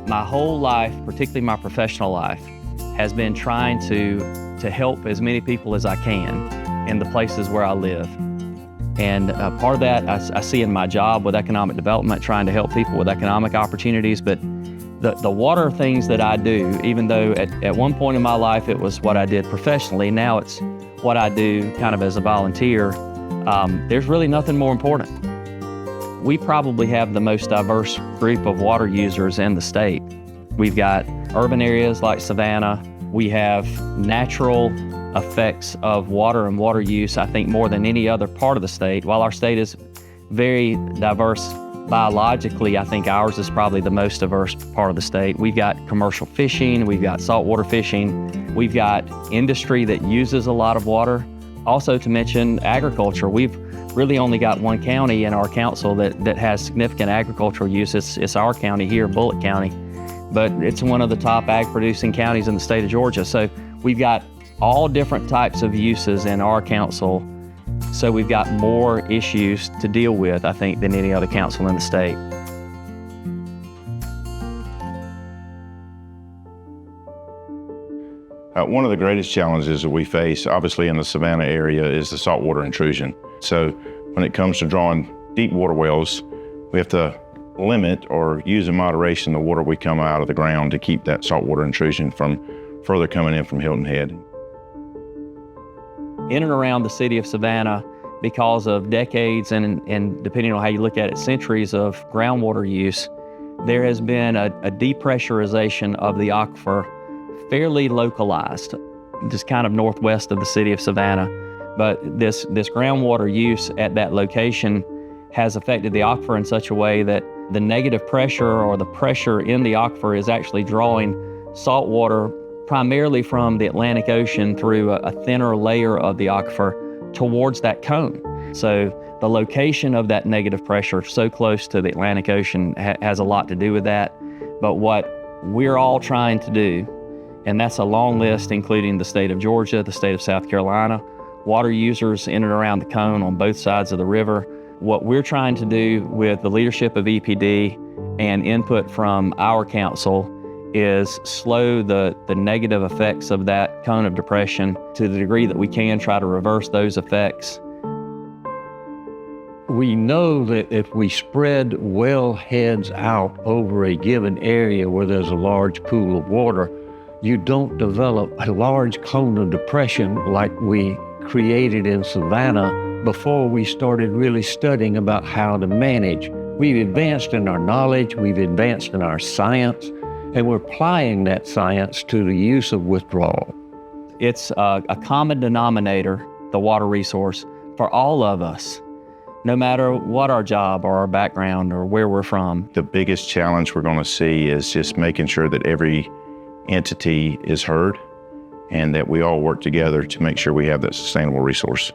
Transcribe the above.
My whole life, particularly my professional life, has been trying to help as many people as I can in the places where I live. And part of that I see in my job with economic development, trying to help people with economic opportunities. But the water things that I do, even though at one point in my life it was what I did professionally, now it's what I do kind of as a volunteer, there's really nothing more important. We probably have the most diverse group of water users in the state. We've got urban areas like Savannah. We have natural effects of water and water use, I think, more than any other part of the state. While our state is very diverse biologically, I think ours is probably the most diverse part of the state. We've got commercial fishing, we've got saltwater fishing, we've got industry that uses a lot of water. Also to mention agriculture. We've really only got one county in our council that has significant agricultural use. It's our county here, Bullitt County, but it's one of the top ag producing counties in the state of Georgia. So we've got all different types of uses in our council. So we've got more issues to deal with, I think, than any other council in the state. One of the greatest challenges that we face, obviously in the Savannah area, is the saltwater intrusion. So when it comes to drawing deep water wells, we have to limit or use in moderation the water we come out of the ground to keep that saltwater intrusion from further coming in from Hilton Head. In and around the city of Savannah, because of decades and depending on how you look at it, centuries of groundwater use, there has been a depressurization of the aquifer, fairly localized, just kind of northwest of the city of Savannah. But this groundwater use at that location has affected the aquifer in such a way that the negative pressure or the pressure in the aquifer is actually drawing salt water primarily from the Atlantic Ocean through a thinner layer of the aquifer towards that cone. So the location of that negative pressure so close to the Atlantic Ocean has a lot to do with that. But what we're all trying to do, and that's a long list, including the state of Georgia, the state of South Carolina, water users in and around the cone on both sides of the river. What we're trying to do with the leadership of EPD and input from our council is slow the negative effects of that cone of depression to the degree that we can, try to reverse those effects. We know that if we spread well heads out over a given area where there's a large pool of water, you don't develop a large cone of depression like we created in Savannah before we started really studying about how to manage. We've advanced in our knowledge, we've advanced in our science, and we're applying that science to the use of withdrawal. It's a common denominator, the water resource, for all of us, no matter what our job or our background or where we're from. The biggest challenge we're going to see is just making sure that every entity is heard and that we all work together to make sure we have that sustainable resource.